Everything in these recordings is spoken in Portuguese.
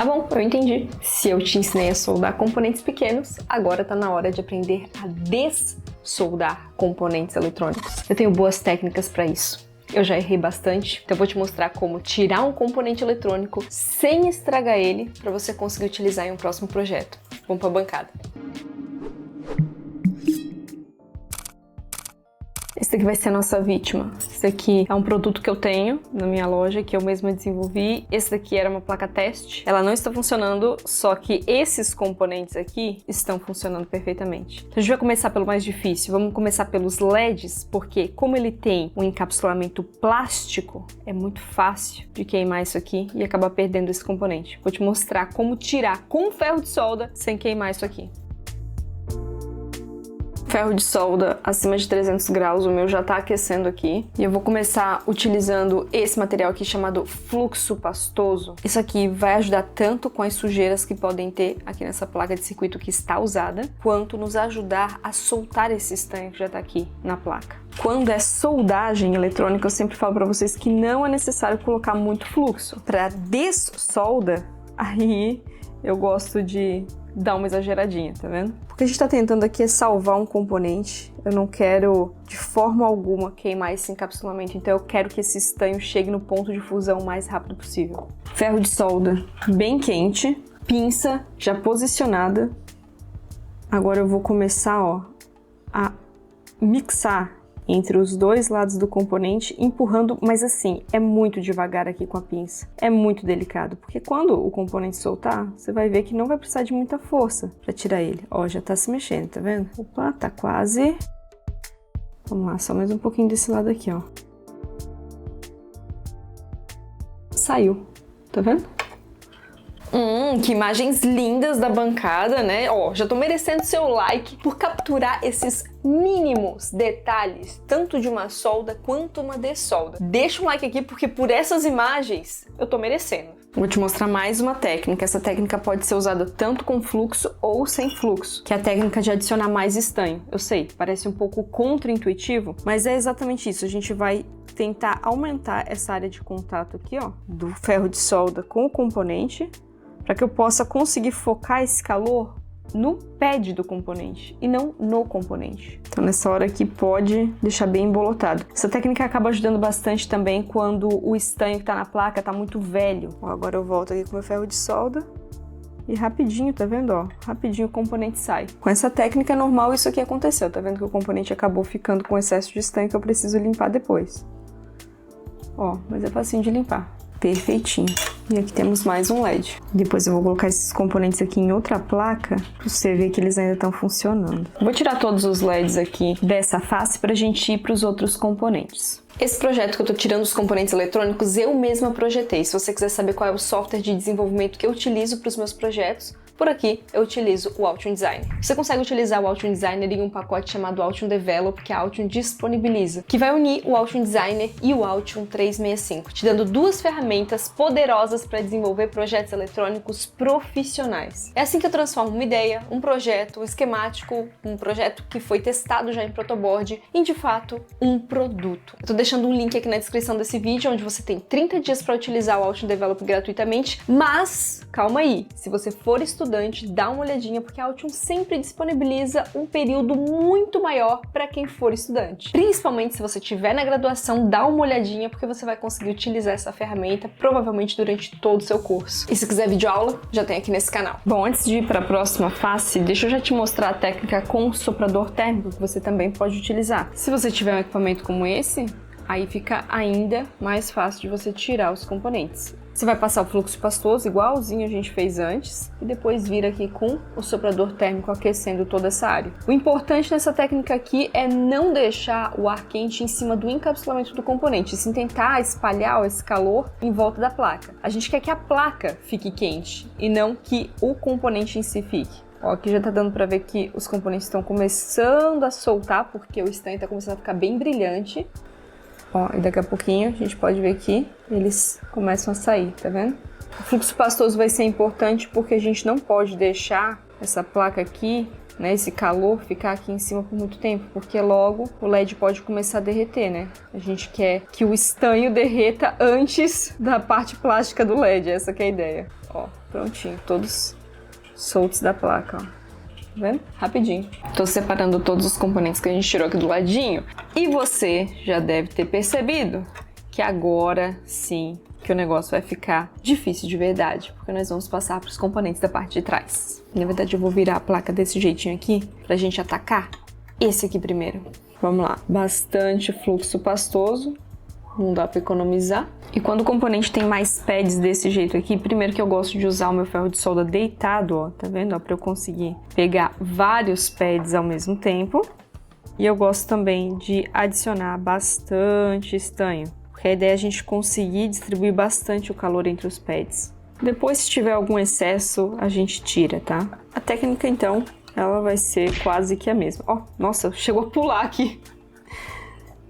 Tá bom, eu entendi. Se eu te ensinei a soldar componentes pequenos, agora tá na hora de aprender a dessoldar componentes eletrônicos. Eu tenho boas técnicas para isso. Eu já errei bastante, então eu vou te mostrar como tirar um componente eletrônico sem estragar ele para você conseguir utilizar em um próximo projeto. Vamos para a bancada. Esse aqui vai ser a nossa vítima. Esse aqui é um produto que eu tenho na minha loja, que eu mesma desenvolvi. Esse daqui era uma placa teste. Ela não está funcionando, só que esses componentes aqui estão funcionando perfeitamente. Então a gente vai começar pelo mais difícil. Vamos começar pelos LEDs, porque como ele tem um encapsulamento plástico, é muito fácil de queimar isso aqui e acabar perdendo esse componente. Vou te mostrar como tirar com ferro de solda sem queimar isso aqui. Ferro de solda acima de 300 graus, o meu já tá aquecendo aqui. E eu vou começar utilizando esse material aqui chamado fluxo pastoso. Isso aqui vai ajudar tanto com as sujeiras que podem ter aqui nessa placa de circuito que está usada, quanto nos ajudar a soltar esse estanho que já tá aqui na placa. Quando é soldagem eletrônica, eu sempre falo para vocês que não é necessário colocar muito fluxo. Para dessolda, aí eu gosto de dar uma exageradinha, tá vendo? O que a gente tá tentando aqui é salvar um componente. Eu não quero, de forma alguma, queimar esse encapsulamento. Então eu quero que esse estanho chegue no ponto de fusão o mais rápido possível. Ferro de solda bem quente. Pinça já posicionada. Agora eu vou começar, ó, a mixar entre os dois lados do componente, empurrando, mas assim, é muito devagar aqui com a pinça. É muito delicado, porque quando o componente soltar, você vai ver que não vai precisar de muita força para tirar ele. Ó, já tá se mexendo, tá vendo? Opa, tá quase. Vamos lá, só mais um pouquinho desse lado aqui, ó. Saiu, tá vendo? Que imagens lindas da bancada, né? Ó, já tô merecendo seu like por capturar esses mínimos detalhes, tanto de uma solda quanto uma dessolda. Deixa um like aqui porque por essas imagens eu tô merecendo. Vou te mostrar mais uma técnica. Essa técnica pode ser usada tanto com fluxo ou sem fluxo, que é a técnica de adicionar mais estanho. Eu sei, parece um pouco contra-intuitivo, mas é exatamente isso. A gente vai tentar aumentar essa área de contato aqui, ó, do ferro de solda com o componente, para que eu possa conseguir focar esse calor no pad do componente e não no componente. Então nessa hora aqui pode deixar bem embolotado. Essa técnica acaba ajudando bastante também quando o estanho que está na placa está muito velho. Ó, agora eu volto aqui com o meu ferro de solda e rapidinho, tá vendo? Ó, rapidinho o componente sai. Com essa técnica normal isso aqui aconteceu, tá vendo que o componente acabou ficando com excesso de estanho que eu preciso limpar depois. Ó, mas é facinho de limpar. Perfeitinho. E aqui temos mais um LED. Depois eu vou colocar esses componentes aqui em outra placa para você ver que eles ainda estão funcionando. Vou tirar todos os LEDs aqui dessa face para a gente ir para os outros componentes. Esse projeto que eu tô tirando os componentes eletrônicos, eu mesma projetei. Se você quiser saber qual é o software de desenvolvimento que eu utilizo para os meus projetos, por aqui eu utilizo o Altium Designer. Você consegue utilizar o Altium Designer em um pacote chamado Altium Develop, que a Altium disponibiliza, que vai unir o Altium Designer e o Altium 365, te dando duas ferramentas poderosas para desenvolver projetos eletrônicos profissionais. É assim que eu transformo uma ideia, um projeto, um esquemático, um projeto que foi testado já em protoboard, em de fato um produto. Eu tô deixando um link aqui na descrição desse vídeo, onde você tem 30 dias para utilizar o Altium Develop gratuitamente, mas calma aí, se você for estudante, dá uma olhadinha, porque a Altium sempre disponibiliza um período muito maior para quem for estudante. Principalmente se você estiver na graduação, dá uma olhadinha, porque você vai conseguir utilizar essa ferramenta provavelmente durante todo o seu curso. E se quiser videoaula, já tem aqui nesse canal. Bom, antes de ir para a próxima face, deixa eu já te mostrar a técnica com soprador térmico, que você também pode utilizar. Se você tiver um equipamento como esse, aí fica ainda mais fácil de você tirar os componentes. Você vai passar o fluxo pastoso, igualzinho a gente fez antes, e depois vir aqui com o soprador térmico aquecendo toda essa área. O importante nessa técnica aqui é não deixar o ar quente em cima do encapsulamento do componente, e sim tentar espalhar esse calor em volta da placa. A gente quer que a placa fique quente, e não que o componente em si fique. Ó, aqui já tá dando pra ver que os componentes estão começando a soltar, porque o estanho tá começando a ficar bem brilhante. Ó, e daqui a pouquinho a gente pode ver que eles começam a sair, tá vendo? O fluxo pastoso vai ser importante porque a gente não pode deixar essa placa aqui, né, esse calor ficar aqui em cima por muito tempo, porque logo o LED pode começar a derreter, né? A gente quer que o estanho derreta antes da parte plástica do LED, essa que é a ideia. Ó, Prontinho, todos soltos da placa, ó. Tá vendo? Rapidinho. Tô separando todos os componentes que a gente tirou aqui do ladinho. E você já deve ter percebido que agora sim que o negócio vai ficar difícil de verdade, porque nós vamos passar para os componentes da parte de trás. Na verdade, eu vou virar a placa desse jeitinho aqui pra gente atacar esse aqui primeiro. Vamos lá. Bastante fluxo pastoso. Não dá para economizar. E quando o componente tem mais pads desse jeito aqui, primeiro que eu gosto de usar o meu ferro de solda deitado, ó, tá vendo? Ó, para eu conseguir pegar vários pads ao mesmo tempo. E eu gosto também de adicionar bastante estanho, porque a ideia é a gente conseguir distribuir bastante o calor entre os pads. Depois, se tiver algum excesso, a gente tira, tá? A técnica, então, ela vai ser quase que a mesma. Ó, nossa, chegou a pular aqui.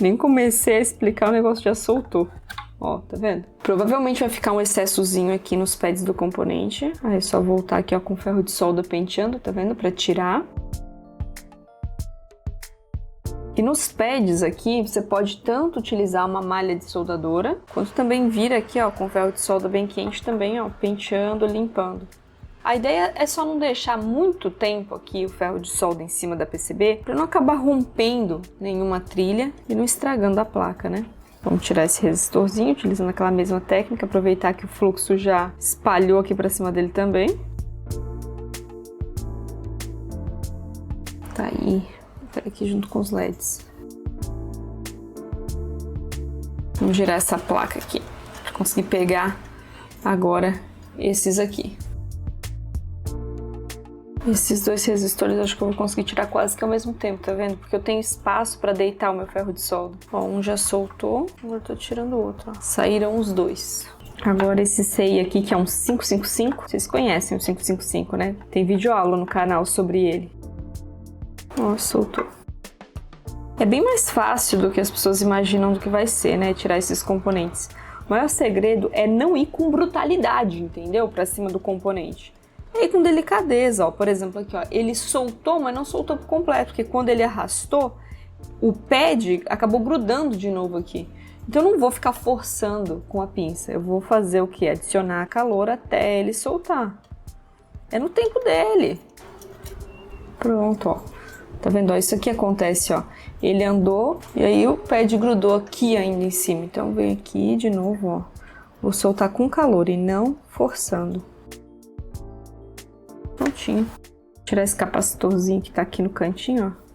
Nem comecei a explicar, o negócio já soltou. Ó, tá vendo? Provavelmente vai ficar um excessozinho aqui nos pads do componente. Aí é só voltar aqui, ó, com o ferro de solda penteando, tá vendo? Pra tirar. E nos pads aqui, você pode tanto utilizar uma malha de soldadora, quanto também vir aqui, ó, com o ferro de solda bem quente também, ó, penteando, limpando. A ideia é só não deixar muito tempo aqui o ferro de solda em cima da PCB, para não acabar rompendo nenhuma trilha e não estragando a placa, né? Vamos tirar esse resistorzinho, utilizando aquela mesma técnica, aproveitar que o fluxo já espalhou aqui para cima dele também. Tá aí. Aqui junto com os LEDs. Vamos girar essa placa aqui para conseguir pegar agora esses aqui. Esses dois resistores acho que eu vou conseguir tirar quase que ao mesmo tempo, tá vendo? Porque eu tenho espaço para deitar o meu ferro de solda. Ó, um já soltou, agora eu tô tirando o outro. Ó. Saíram os dois. Agora esse CI aqui, que é um 555, vocês conhecem o 555, né? Tem vídeo aula no canal sobre ele. Ó, soltou. É bem mais fácil do que as pessoas imaginam do que vai ser, né? Tirar esses componentes. O maior segredo é não ir com brutalidade, entendeu? Pra cima do componente. É ir com delicadeza, ó. Por exemplo, aqui, ó. Ele soltou, mas não soltou por completo, porque quando ele arrastou, o pad acabou grudando de novo aqui. Então eu não vou ficar forçando com a pinça. Eu vou fazer o quê? Adicionar calor até ele soltar. É no tempo dele. Pronto, ó. Tá vendo? Ó, isso aqui acontece, ó. Ele andou e aí o pad grudou aqui ainda em cima. Então vem aqui de novo, ó. Vou soltar com calor e não forçando. Prontinho. Vou tirar esse capacitorzinho que tá aqui no cantinho, ó.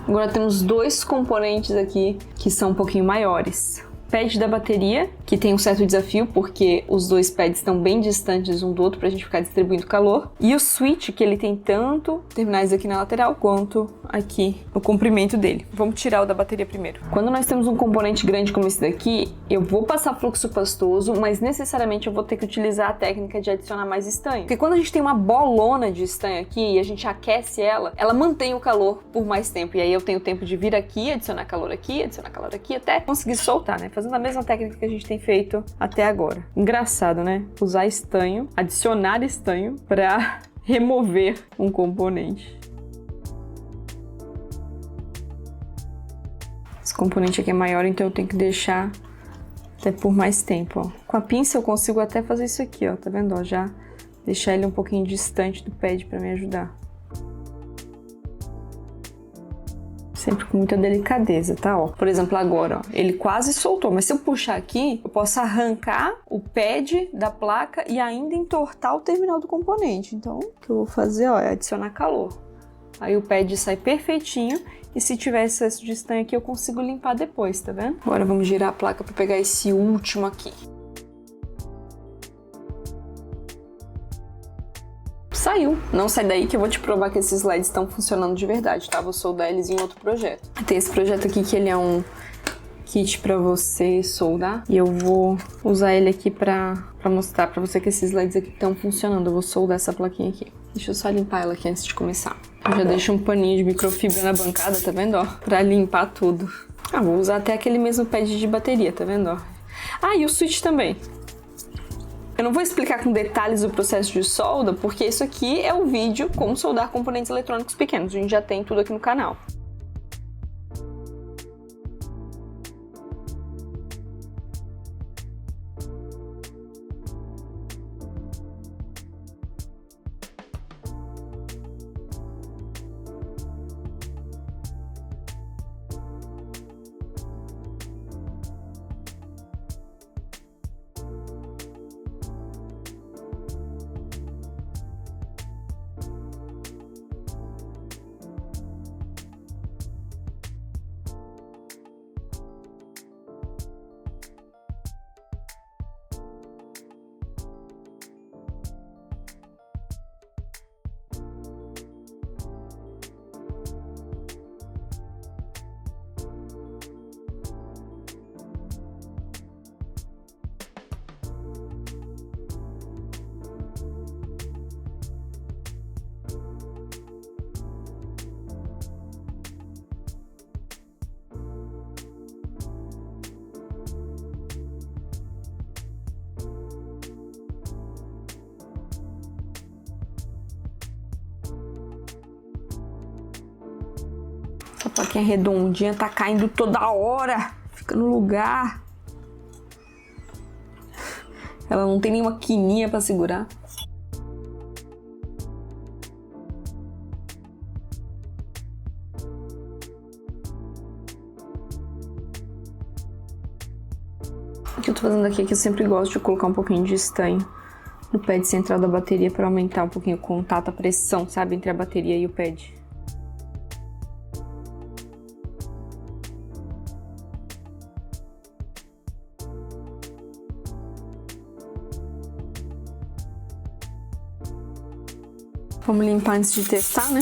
Agora temos dois componentes aqui que são um pouquinho maiores. Pad da bateria, que tem um certo desafio, porque os dois pads estão bem distantes um do outro pra gente ficar distribuindo calor. E o switch, que ele tem tanto terminais aqui na lateral, quanto aqui no comprimento dele. Vamos tirar o da bateria primeiro. Quando nós temos um componente grande como esse daqui, eu vou passar fluxo pastoso, mas necessariamente eu vou ter que utilizar a técnica de adicionar mais estanho. Porque quando a gente tem uma bolona de estanho aqui e a gente aquece ela mantém o calor por mais tempo. E aí eu tenho tempo de vir aqui, adicionar calor aqui, até conseguir soltar, né? Fazendo a mesma técnica que a gente tem feito até agora. Engraçado, né? Usar estanho, adicionar estanho para remover um componente. Esse componente aqui é maior, então eu tenho que deixar até por mais tempo, ó. Com a pinça eu consigo até fazer isso aqui, ó. Tá vendo? Ó, já deixar ele um pouquinho distante do pad para me ajudar. Sempre com muita delicadeza, tá? Ó, por exemplo, agora, ó, ele quase soltou, mas se eu puxar aqui, eu posso arrancar o pad da placa e ainda entortar o terminal do componente. Então, o que eu vou fazer, ó, é adicionar calor. Aí o pad sai perfeitinho e se tiver excesso de estanho aqui, eu consigo limpar depois, tá vendo? Agora vamos girar a placa para pegar esse último aqui. Saiu. Não sai daí que eu vou te provar que esses LEDs estão funcionando de verdade, tá? Vou soldar eles em outro projeto. Tem esse projeto aqui que ele é um kit pra você soldar. E eu vou usar ele aqui pra mostrar pra você que esses LEDs aqui estão funcionando. Eu vou soldar essa plaquinha aqui. Deixa eu só limpar ela aqui antes de começar. Eu já deixo um paninho de microfibra na bancada, tá vendo, ó? Pra limpar tudo. Ah, vou usar até aquele mesmo pad de bateria, tá vendo, ó? Ah, e o switch também. Eu não vou explicar com detalhes o processo de solda, porque isso aqui é o vídeo como soldar componentes eletrônicos pequenos. A gente já tem tudo aqui no canal. Plaquinha redondinha tá caindo toda hora. Fica no lugar. Ela não tem nenhuma quininha pra segurar. O que eu tô fazendo aqui é que eu sempre gosto de colocar um pouquinho de estanho no pad central da bateria para aumentar um pouquinho o contato, a pressão, sabe, entre a bateria e o pad. Vamos limpar antes de testar, né?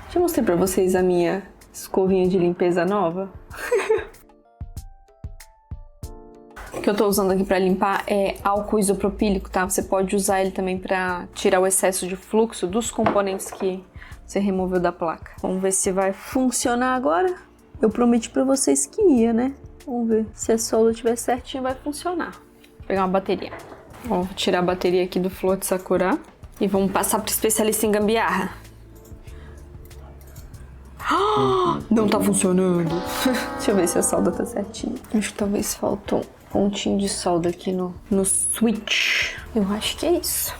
Já mostrei pra vocês a minha escovinha de limpeza nova. O que eu tô usando aqui pra limpar é álcool isopropílico, tá? Você pode usar ele também pra tirar o excesso de fluxo dos componentes que você removeu da placa. Vamos ver se vai funcionar agora. Eu prometi pra vocês que ia, né? Vamos ver se a solda estiver certinha, vai funcionar. Vou pegar uma bateria. Ó, vou tirar a bateria aqui do Flor de Sakura. E vamos passar pro especialista em gambiarra. Não tá funcionando. Deixa eu ver se a solda tá certinha. Acho que talvez faltou um pontinho de solda aqui no switch. Eu acho que é isso.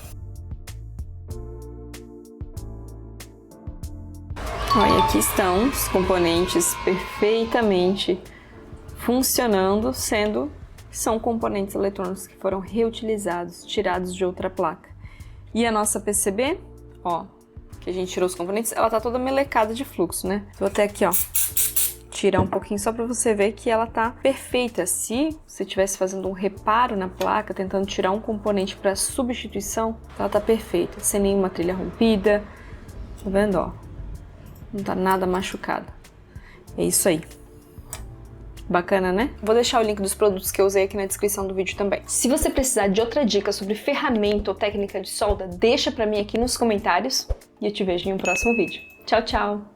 Olha, aqui estão os componentes perfeitamente funcionando, são componentes eletrônicos que foram reutilizados, tirados de outra placa. E a nossa PCB, ó, que a gente tirou os componentes, ela tá toda melecada de fluxo, né? Vou até aqui, ó, tirar um pouquinho só pra você ver que ela tá perfeita. Se você estivesse fazendo um reparo na placa, tentando tirar um componente para substituição, ela tá perfeita, sem nenhuma trilha rompida. Tá vendo, ó? Não tá nada machucada. É isso aí. Bacana, né? Vou deixar o link dos produtos que eu usei aqui na descrição do vídeo também. Se você precisar de outra dica sobre ferramenta ou técnica de solda, deixa pra mim aqui nos comentários e eu te vejo em um próximo vídeo. Tchau, tchau!